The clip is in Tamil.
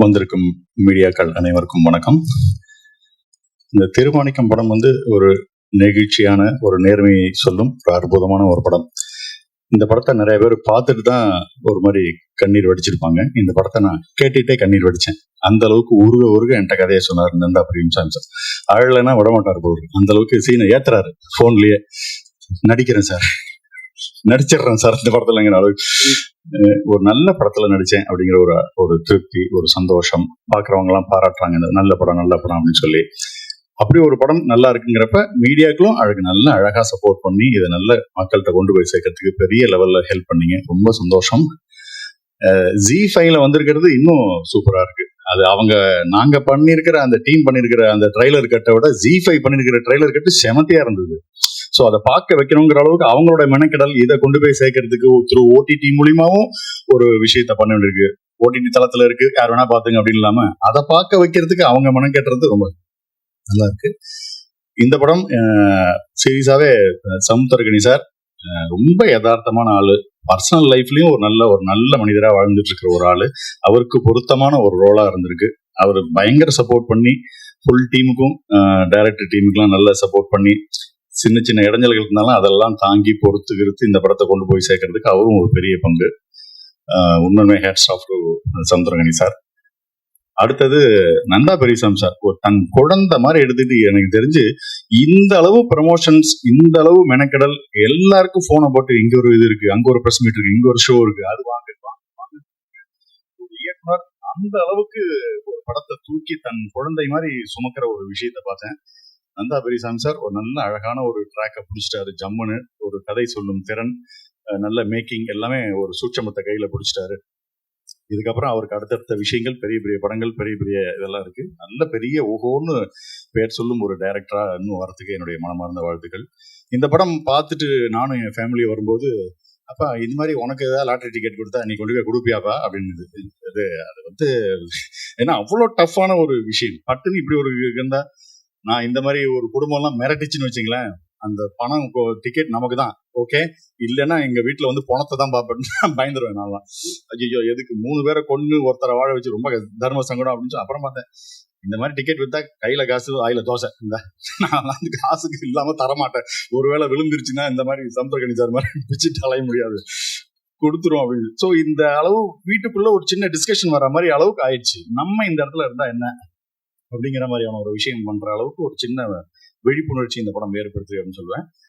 வந்திருக்கும் மீடியாக்கள் அனைவருக்கும் வணக்கம். இந்த திருமாணிக்கம் படம் ஒரு நெகிழ்ச்சியான ஒரு நேர்மையை சொல்லும் ஒரு அற்புதமான ஒரு படம். இந்த படத்தை நிறைய பேர் பார்த்துட்டு தான் ஒரு மாதிரி கண்ணீர் வடிச்சிருப்பாங்க. இந்த படத்தை நான் கேட்டுட்டே கண்ணீர் வடிச்சேன். அந்த அளவுக்கு உருக என்கிட்ட கதையை சொன்னார் நந்தா பிரேம்சாமி சார். அழலைன்னா விடமாட்டார் போரு, அந்த அளவுக்கு சீனை ஏத்துறாரு. போன்லயே நடிக்கிறேன் சார், நடிச்சிடுறேன் சார் இந்த படத்துலங்கிற அளவுக்கு ஒரு நல்ல படத்துல நடிச்சேன் அப்படிங்கிற ஒரு திருப்தி, ஒரு சந்தோஷம். பாக்குறவங்க எல்லாம் பாராட்டுறாங்க, நல்ல படம் அப்படின்னு சொல்லி. அப்படி ஒரு படம் நல்லா இருக்குங்கிறப்ப மீடியாக்களும் நல்ல அழகா சப்போர்ட் பண்ணி இதை நல்ல மக்கள்கிட்ட கொண்டு போய் சேர்க்கறதுக்கு பெரிய லெவல்ல ஹெல்ப் பண்ணீங்க. ரொம்ப சந்தோஷம். ZEE5ல வந்திருக்கிறது இன்னும் சூப்பரா இருக்கு. அது நாங்க பண்ணிருக்கிற அந்த டீம் பண்ணிருக்கிற அந்த ட்ரைலர் கட்டை விட ZEE5 பண்ணிருக்கிற ட்ரைலர் கட்டு செமத்தியா இருந்தது. ஸோ அதை பார்க்க வைக்கணுங்கிற அளவுக்கு அவங்களோட மெனக்கெடல், இதை கொண்டு போய் சேர்க்கறதுக்கு த்ரூ OTT மூலியமாவும் ஒரு விஷயத்த பண்ண வேண்டியிருக்கு. OTT தளத்துல இருக்கு, யார் வேணா பாத்துங்க அப்படின்னு இல்லாம அதை பார்க்க வைக்கிறதுக்கு அவங்க மெனக்கெட்டுறது ரொம்ப நல்லா இருக்கு. இந்த படம் சீரியஸாவே சமுத்திரகனி சார் ரொம்ப யதார்த்தமான ஆளு. பர்சனல் லைஃப்லயும் ஒரு நல்ல மனிதரா வாழ்ந்துட்டு இருக்கிற ஒரு ஆளு. அவருக்கு பொருத்தமான ஒரு ரோலா இருந்திருக்கு. அவர் பயங்கர சப்போர்ட் பண்ணி ஃபுல் டீமுக்கும் டைரக்டர் டீமுக்குலாம் நல்லா சப்போர்ட் பண்ணி சின்ன சின்ன இடைஞ்சல்கள் இருந்தாலும் அதெல்லாம் தாங்கி பொறுத்து இந்த படத்தை கொண்டு போய் சேர்க்கறதுக்கு அவரும் ஒரு பெரிய பங்கு. உண்மையுமே hats off to Samuthirakani sir. அடுத்தது நந்தா பெரியசாமி சார். ஒரு தன் குழந்தை மாதிரி எடுத்துட்டு, எனக்கு தெரிஞ்சு இந்த அளவு ப்ரமோஷன்ஸ், இந்த அளவு மெனக்கெடல், எல்லாருக்கும் போனை போட்டு இங்க ஒரு இது இருக்கு, அங்க ஒரு பிரஸ் மீட் இருக்கு, இங்க ஒரு ஷோ இருக்கு, அது வாங்க இயக்குனர் அந்த அளவுக்கு ஒரு படத்தை தூக்கி தன் குழந்தை மாதிரி சுமக்கிற ஒரு விஷயத்த பார்த்தேன். நந்தா பெரியசாமி சார் ஒரு நல்ல அழகான ஒரு ட்ராக்கை பிடிச்சிட்டாரு. ஜம்முன்னு ஒரு கதை சொல்லும் திறன், நல்ல மேக்கிங், எல்லாமே ஒரு சூட்சமத்தை கையில பிடிச்சிட்டாரு. இதுக்கப்புறம் அவருக்கு அடுத்தடுத்த விஷயங்கள், பெரிய பெரிய படங்கள், பெரிய பெரிய இதெல்லாம் இருக்கு. நல்ல பெரிய ஓஹோன்னு பேர் சொல்லும் ஒரு டைரக்டரா இன்னும் வரத்துக்கு என்னுடைய மனமார்ந்த வாழ்த்துக்கள். இந்த படம் பார்த்துட்டு நானும் என் ஃபேமிலியை வரும்போது, அப்பா இது மாதிரி உனக்கு ஏதாவது லாட்டரி டிக்கெட் கொடுத்தா நீ கொண்டு போய் கொடுப்பியாப்பா அப்படின்னு. அது ஏன்னா அவ்வளோ டஃப்பான ஒரு விஷயம். பட்டுன்னு இப்படி ஒரு இருந்தா, நான் இந்த மாதிரி ஒரு குடும்பம் எல்லாம் மிரட்டிச்சுன்னு வச்சுங்களேன், அந்த பணம் டிக்கெட் நமக்கு தான் ஓகே, இல்லைன்னா எங்க வீட்டுல பணத்தை தான் பார்ப்பேன், பயந்துருவேன். நான் ஐயோ எதுக்கு 3 பேரை கொண்டு ஒருத்தரை வாழ வச்சு ரொம்ப தர்ம சங்கடம் அப்படின்னு அப்புறம் பார்த்தேன். இந்த மாதிரி டிக்கெட் வித்தா கையில காசு, ஆயில தோசை, இந்த நான் காசுக்கு இல்லாம தரமாட்டேன். ஒருவேளை விழுந்துருச்சுன்னா இந்த மாதிரி சமுத்திரகனி சார் மாதிரி பிச்சுட்டு அலைய முடியாது, கொடுத்துரும் அப்படின்னு. ஸோ இந்த அளவு வீட்டுக்குள்ள ஒரு சின்ன டிஸ்கஷன் வர மாதிரி அளவுக்கு ஆயிடுச்சு. நம்ம இந்த இடத்துல இருந்தா என்ன அப்படிங்கிற மாதிரியான ஒரு விஷயம் பண்ற அளவுக்கு ஒரு சின்ன விழிப்புணர்ச்சி இந்த படம் ஏற்படுத்து அப்படின்னு சொல்லுவேன்.